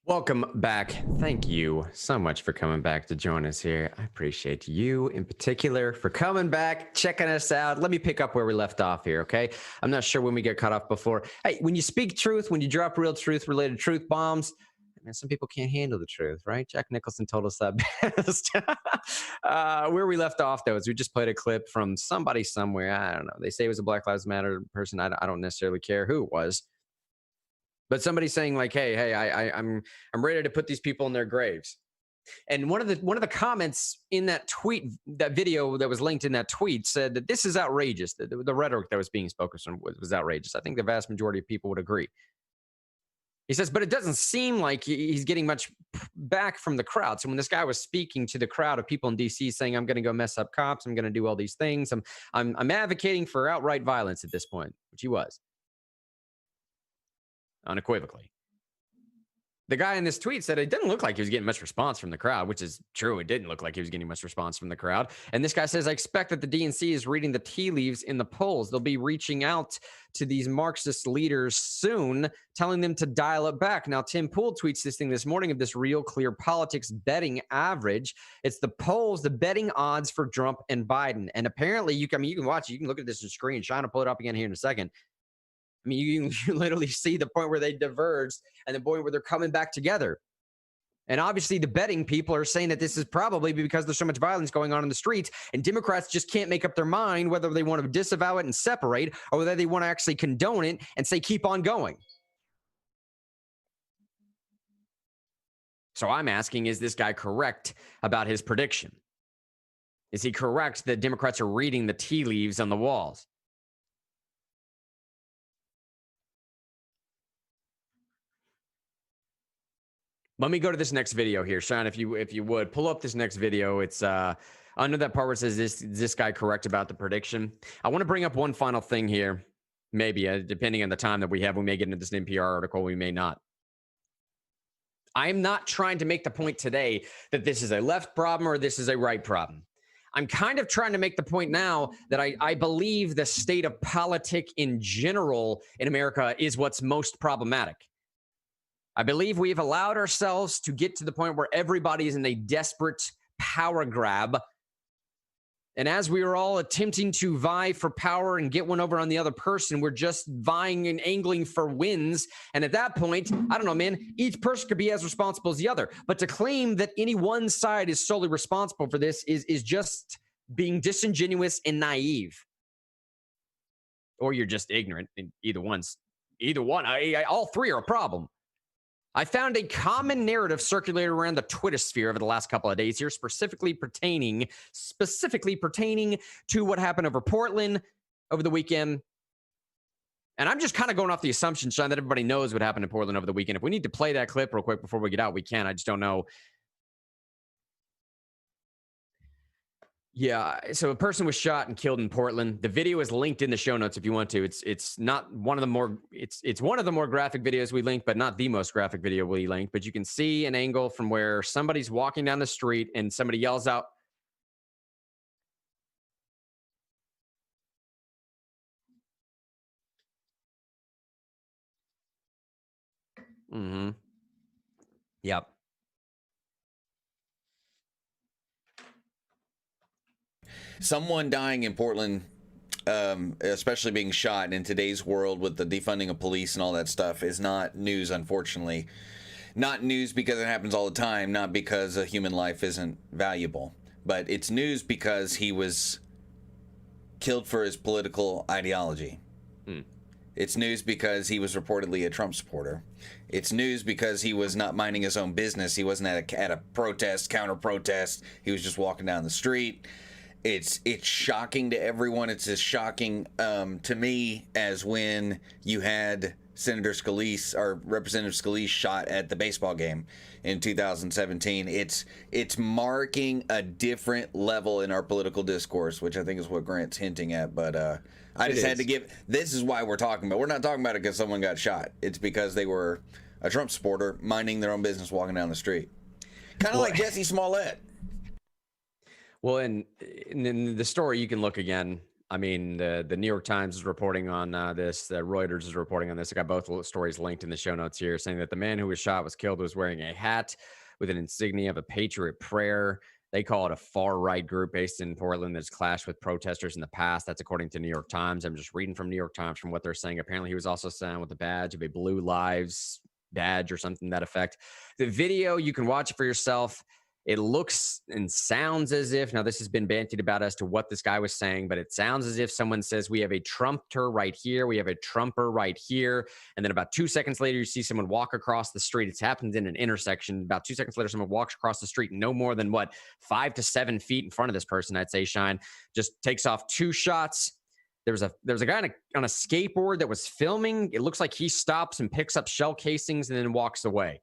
Welcome back. Thank you so much for coming back to join us here. I appreciate you in particular for coming back, checking us out. Let me pick up where we left off here, okay? I'm not sure when we get cut off before. Hey, when you speak truth, when you drop real truth related truth bombs, man, some people can't handle the truth, right? Jack Nicholson told us that best. Where we left off, though, is we just played a clip from somebody somewhere. I don't know. They say it was a Black Lives Matter person. I don't necessarily care who it was. But somebody saying like, "Hey, I'm ready to put these people in their graves." And one of the comments in that tweet, that video that was linked in that tweet, said that this is outrageous. The rhetoric that was being spoken was outrageous. I think the vast majority of people would agree. He says, but it doesn't seem like he's getting much back from the crowd. So when this guy was speaking to the crowd of people in D.C. saying, "I'm going to go mess up cops, I'm going to do all these things, I'm advocating for outright violence at this point," which he was unequivocally. The guy in this tweet said it didn't look like he was getting much response from the crowd, which is true. It didn't look like he was getting much response from the crowd. And this guy says, "I expect that the DNC is reading the tea leaves in the polls. They'll be reaching out to these Marxist leaders soon, telling them to dial it back." Now, Tim Pool tweets this thing this morning of this Real Clear Politics betting average. It's the polls, the betting odds for Trump and Biden. And apparently, you can watch it. You can look at this on screen. Sean will pull it up again here in a second. I mean, you literally see the point where they diverged and the point where they're coming back together. And obviously, the betting people are saying that this is probably because there's so much violence going on in the streets, and Democrats just can't make up their mind whether they want to disavow it and separate, or whether they want to actually condone it and say, keep on going. So I'm asking, is this guy correct about his prediction? Is he correct that Democrats are reading the tea leaves on the walls? Let me go to this next video here, Sean. If you would pull up this next video, it's under that part where it says, "Is this guy correct about the prediction?" I want to bring up one final thing here. Maybe depending on the time that we have, we may get into this NPR article, we may not. I'm not trying to make the point today that this is a left problem or this is a right problem. I'm kind of trying to make the point now that I believe the state of politics in general in America is what's most problematic. I believe we've allowed ourselves to get to the point where everybody is in a desperate power grab. And as we are all attempting to vie for power and get one over on the other person, we're just vying and angling for wins. And at that point, I don't know, man, each person could be as responsible as the other. But to claim that any one side is solely responsible for this is just being disingenuous and naive. Or you're just ignorant. Either one. All three are a problem. I found a common narrative circulated around the Twitter sphere over the last couple of days here, specifically pertaining to what happened over Portland over the weekend. And I'm just kind of going off the assumption, Sean, that everybody knows what happened in Portland over the weekend. If we need to play that clip real quick before we get out, we can. I just don't know. Yeah, so a person was shot and killed in Portland. The video is linked in the show notes if you want to. It's not one of the more it's one of the more graphic videos we linked, but not the most graphic video we linked. But you can see an angle from where somebody's walking down the street and somebody yells out. Mm-hmm. Yep. Someone dying in Portland, especially being shot in today's world with the defunding of police and all that stuff, is not news, unfortunately. Not news because it happens all the time, not because a human life isn't valuable. But it's news because he was killed for his political ideology. It's news because he was reportedly a Trump supporter. It's news because he was not minding his own business. He wasn't at a protest, counter-protest. He was just walking down the street. It's shocking to everyone. It's as shocking to me as when you had Senator Scalise or Representative Scalise shot at the baseball game in 2017. It's marking a different level in our political discourse, which I think is what Grant's hinting at. But I just had to give. This is why we're talking about. We're not talking about it because someone got shot. It's because they were a Trump supporter minding their own business, walking down the street, kind of like Jesse Smollett. Well, and in the story, you can look again. I mean, the New York Times is reporting on this. Reuters is reporting on this. I got both stories linked in the show notes here, saying that the man who was shot was killed was wearing a hat with an insignia of a Patriot prayer. They call it a far-right group based in Portland that's clashed with protesters in the past. That's according to New York Times. I'm just reading from New York Times from what they're saying. Apparently, he was also found with a badge of a Blue Lives badge or something to that effect. The video, you can watch it for yourself. It looks and sounds as if, now this has been bantied about as to what this guy was saying, but it sounds as if someone says, we have a Trumper right here, we have a Trumper right here. And then about 2 seconds later, you see someone walk across the street. It's happened in an intersection. About 2 seconds later, someone walks across the street, no more than 5 to 7 feet in front of this person, I'd say, Shine, just takes off 2 shots. There was a guy on a skateboard that was filming. It looks like he stops and picks up shell casings and then walks away.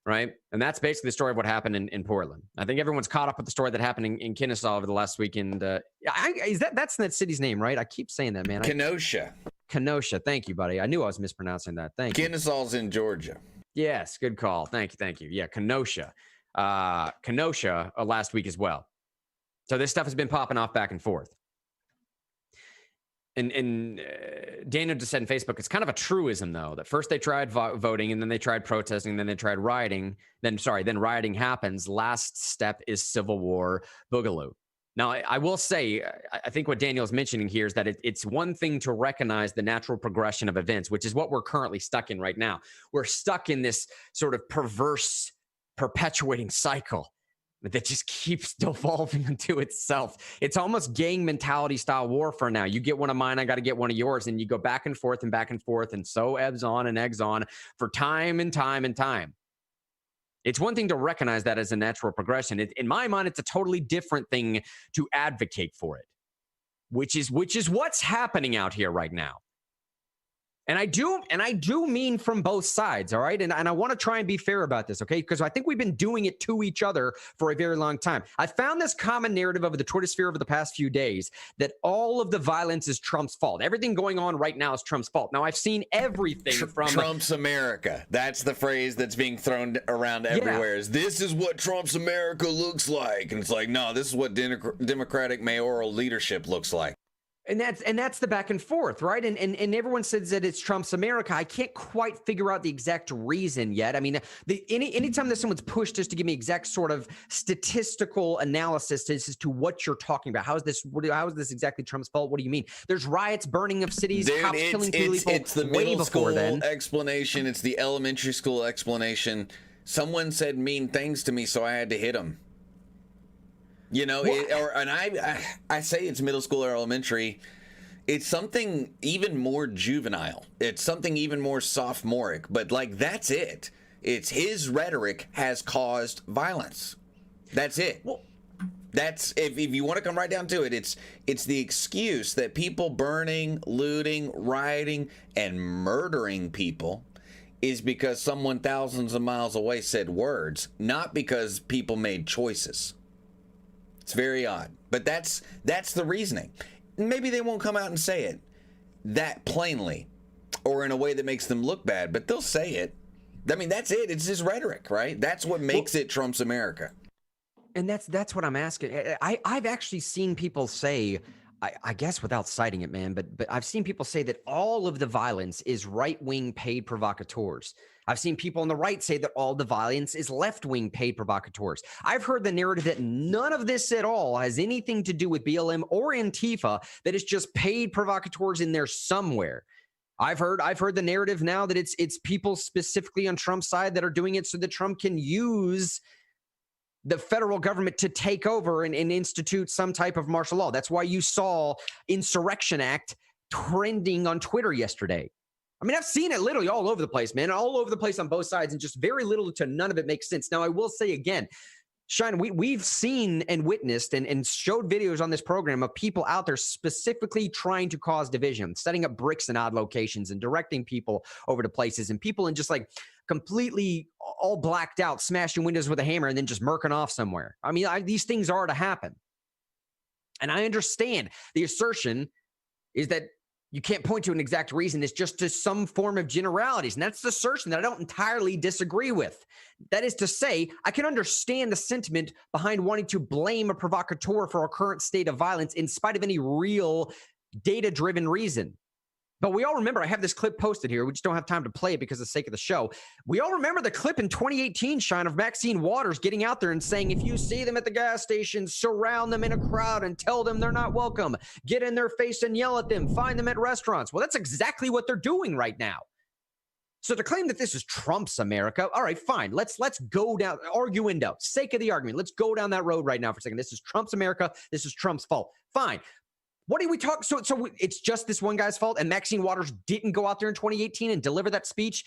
Right. And that's basically the story of what happened in Portland. I think everyone's caught up with the story that happened in Kennesaw over the last weekend. That's that city's name, right? I keep saying that, man. Kenosha. Kenosha. Thank you, buddy. I knew I was mispronouncing that. Thank you. Kennesaw's in Georgia. Yes. Good call. Thank you. Yeah. Kenosha. Kenosha last week as well. So this stuff has been popping off back and forth. And Daniel just said on Facebook, it's kind of a truism, though, that first they tried voting and then they tried protesting, then they tried rioting. Then rioting happens. Last step is civil war boogaloo. Now, I will say, I think what Daniel's mentioning here is that it's one thing to recognize the natural progression of events, which is what we're currently stuck in right now. We're stuck in this sort of perverse, perpetuating cycle that just keeps devolving into itself. It's almost gang mentality style warfare now. You get one of mine, I got to get one of yours. And you go back and forth and back and forth. And so ebbs on and eggs on for time and time and time. It's one thing to recognize that as a natural progression. In my mind, it's a totally different thing to advocate for it, which is what's happening out here right now. And I do mean from both sides, all right? And I want to try and be fair about this, okay? Because I think we've been doing it to each other for a very long time. I found this common narrative over the Twitter sphere over the past few days that all of the violence is Trump's fault. Everything going on right now is Trump's fault. Now, I've seen everything from Trump's America. That's the phrase that's being thrown around everywhere. Is this is what Trump's America looks like. And it's like, no, this is what Democratic mayoral leadership looks like. And that's the back and forth, right? And everyone says that it's Trump's America. I can't quite figure out the exact reason yet. I mean, anytime that someone's pushed just to give me exact sort of statistical analysis as to what you're talking about. How is this exactly Trump's fault? What do you mean? There's riots, burning of cities, dude, cops killing people. It's the middle school explanation. It's the elementary school explanation. Someone said mean things to me, so I had to hit them. You know, I say it's middle school or elementary. It's something even more juvenile. It's something even more sophomoric. But like, that's it. It's his rhetoric has caused violence. That's it. Well, that's if you want to come right down to it. It's the excuse that people burning, looting, rioting, and murdering people is because someone thousands of miles away said words, not because people made choices. It's very odd, but that's the reasoning. Maybe they won't come out and say it that plainly or in a way that makes them look bad, but they'll say it. I mean, that's it. It's his rhetoric, right? That's what makes it Trump's America. And that's what I'm asking. I've actually seen people say, I guess without citing it, man, but I've seen people say that all of the violence is right-wing paid provocateurs. I've seen people on the right say that all the violence is left-wing paid provocateurs. I've heard the narrative that none of this at all has anything to do with BLM or Antifa, that it's just paid provocateurs in there somewhere. I've heard the narrative now that it's people specifically on Trump's side that are doing it so that Trump can use the federal government to take over and institute some type of martial law. That's why you saw Insurrection Act trending on Twitter yesterday. I mean, I've seen it literally all over the place, man, all over the place on both sides, and just very little to none of it makes sense. Now, I will say again, Shine, we've seen and witnessed and showed videos on this program of people out there specifically trying to cause division, setting up bricks in odd locations and directing people over to places, and people in just like completely all blacked out, smashing windows with a hammer and then just murking off somewhere. I mean, these things are to happen. And I understand the assertion is that you can't point to an exact reason. It's just to some form of generalities. And that's the assertion that I don't entirely disagree with. That is to say, I can understand the sentiment behind wanting to blame a provocateur for our current state of violence in spite of any real data-driven reason. But we all remember, I have this clip posted here. We just don't have time to play it because of the sake of the show. We all remember the clip in 2018, Sean, of Maxine Waters getting out there and saying, if you see them at the gas station, surround them in a crowd and tell them they're not welcome. Get in their face and yell at them. Find them at restaurants. Well, that's exactly what they're doing right now. So to claim that this is Trump's America, all right, fine. Let's go down, arguendo, sake of the argument. Let's go down that road right now for a second. This is Trump's America. This is Trump's fault. Fine. What do we talk? So it's just this one guy's fault, and Maxine Waters didn't go out there in 2018 and deliver that speech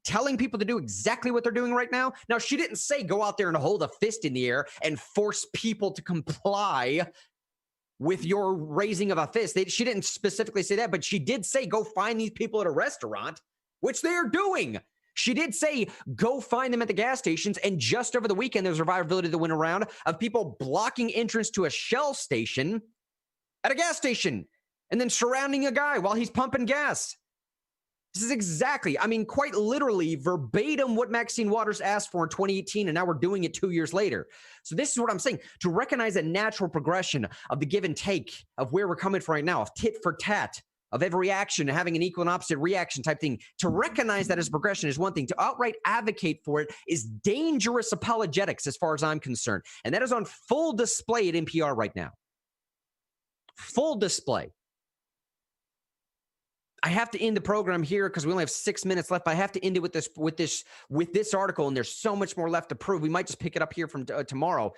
telling people to do exactly what they're doing right now. Now, she didn't say go out there and hold a fist in the air and force people to comply with your raising of a fist. She didn't specifically say that, but she did say go find these people at a restaurant, which they are doing. She did say, go find them at the gas stations. And just over the weekend, there's a survivability that went around of people blocking entrance to a Shell station at a gas station and then surrounding a guy while he's pumping gas. This is exactly, quite literally verbatim what Maxine Waters asked for in 2018, and now we're doing it 2 years later. So this is what I'm saying. To recognize a natural progression of the give and take of where we're coming from right now, of tit for tat, of every action having an equal and opposite reaction type thing. To recognize that as progression is one thing. To outright advocate for it is dangerous apologetics as far as I'm concerned. And that is on full display at NPR right now. Full display. I have to end the program here because we only have 6 minutes left. But I have to end it with this article, and there's so much more left to prove. We might just pick it up here from tomorrow.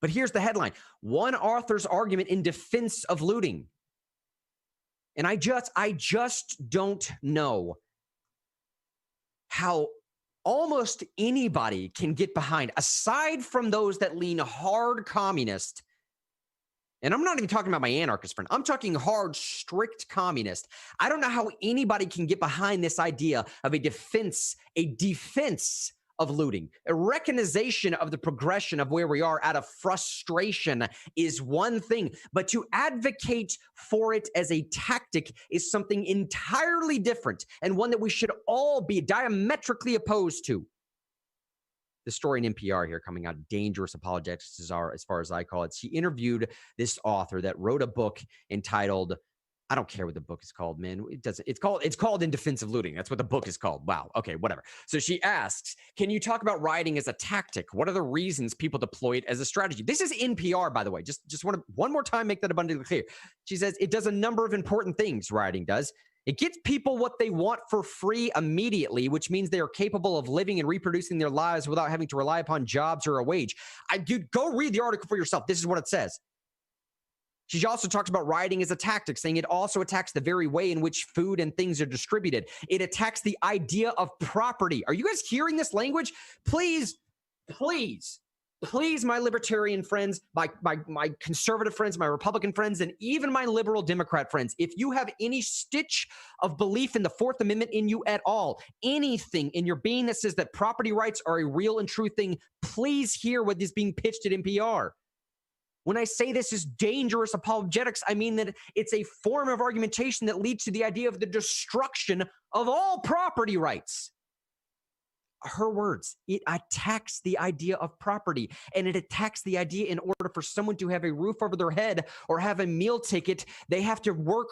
But here's the headline: one author's argument in defense of looting. And I just don't know how almost anybody can get behind, aside from those that lean hard communist. And I'm not even talking about my anarchist friend. I'm talking hard, strict communist. I don't know how anybody can get behind this idea of a defense of looting. A recognition of the progression of where we are out of frustration is one thing, but to advocate for it as a tactic is something entirely different, and one that we should all be diametrically opposed to. The story in NPR here coming out, dangerous apologetics as far as I call it. She interviewed this author that wrote a book entitled, I don't care what the book is called, man. It's called In Defense of Looting. That's what the book is called. Wow. Okay, whatever. So she asks, can you talk about rioting as a tactic? What are the reasons people deploy it as a strategy? This is NPR, by the way. Just want to one more time make that abundantly clear. She says it does a number of important things, rioting does. It gets people what they want for free immediately, which means they are capable of living and reproducing their lives without having to rely upon jobs or a wage. Dude, go read the article for yourself. This is what it says. She also talks about rioting as a tactic, saying it also attacks the very way in which food and things are distributed. It attacks the idea of property. Are you guys hearing this language? Please, my libertarian friends, my conservative friends, my Republican friends, and even my liberal Democrat friends, if you have any stitch of belief in the Fourth Amendment in you at all, anything in your being that says that property rights are a real and true thing, please hear what is being pitched at NPR. When I say this is dangerous apologetics, I mean that it's a form of argumentation that leads to the idea of the destruction of all property rights. Her words, it attacks the idea of property, and it attacks the idea in order for someone to have a roof over their head or have a meal ticket, they have to work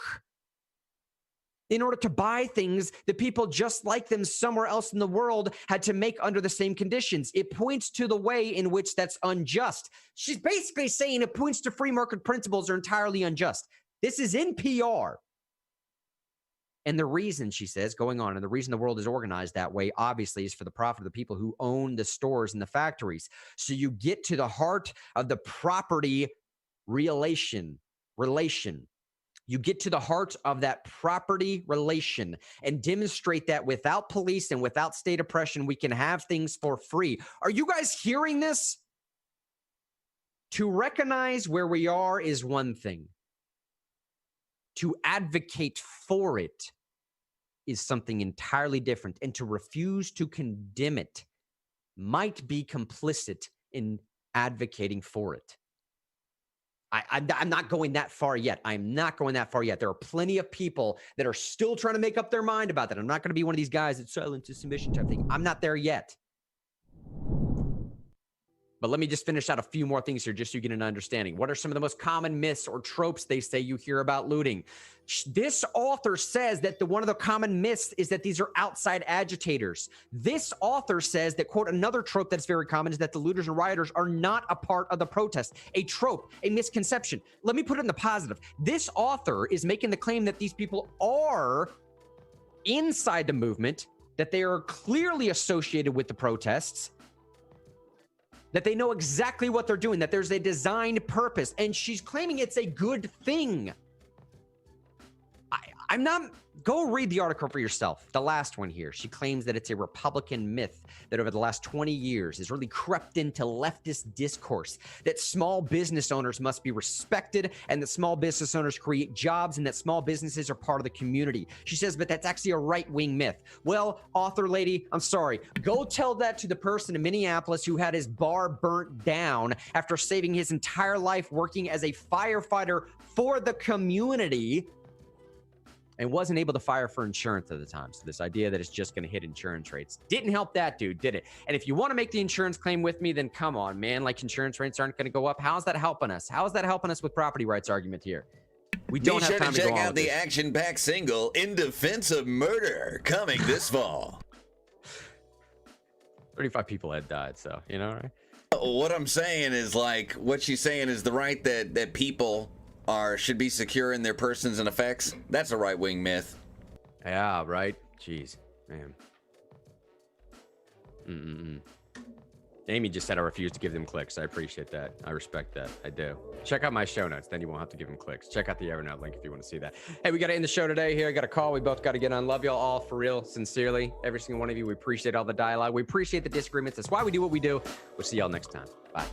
in order to buy things that people just like them somewhere else in the world had to make under the same conditions. It points to the way in which that's unjust. She's basically saying it points to free market principles are entirely unjust. This is NPR. And the reason, she says, going on, and the reason the world is organized that way, obviously, is for the profit of the people who own the stores and the factories. So you get to the heart of the property relation. You get to the heart of that property relation and demonstrate that without police and without state oppression, we can have things for free. Are you guys hearing this? To recognize where we are is one thing. To advocate for it is something entirely different. And to refuse to condemn it might be complicit in advocating for it. I'm not going that far yet. I'm not going that far yet. There are plenty of people that are still trying to make up their mind about that. I'm not going to be one of these guys that's silent to submission type thing. I'm not there yet. But let me just finish out a few more things here just so you get an understanding. What are some of the most common myths or tropes they say you hear about looting? This author says that one of the common myths is that these are outside agitators. This author says that, quote, another trope that's very common is that the looters and rioters are not a part of the protest. A trope, a misconception. Let me put it in the positive. This author is making the claim that these people are inside the movement, that they are clearly associated with the protests, that they know exactly what they're doing, that there's a designed purpose, and she's claiming it's a good thing. I'm not, go read the article for yourself. The last one here. She claims that it's a Republican myth that over the last 20 years has really crept into leftist discourse, that small business owners must be respected and that small business owners create jobs and that small businesses are part of the community. She says, but that's actually a right-wing myth. Well, author lady, I'm sorry. Go tell that to the person in Minneapolis who had his bar burnt down after saving his entire life working as a firefighter for the community, and wasn't able to fire for insurance at the time. So this idea that it's just going to hit insurance rates didn't help that dude, did it? And if you want to make the insurance claim with me, then come on, man. Like, insurance rates aren't going to go up. How's that helping us? How is that helping us with property rights argument here? We don't have time to go on. Be sure to check out the action-packed single "In Defense of Murder" coming this fall. 35 people had died, so you know, right? What I'm saying is, like, what she's saying is the right that people should be secure in their persons and effects. That's a right-wing myth. Yeah, right. Jeez, man. Amy just said I refuse to give them clicks. I appreciate that. I respect that. I do. Check out my show notes. Then you won't have to give them clicks. Check out the Evernote link if you want to see that. Hey, we got to end the show today here. I got a call. We both got to get on. Love y'all all for real. Sincerely. Every single one of you. We appreciate all the dialogue. We appreciate the disagreements. That's why we do what we do. We'll see y'all next time. Bye.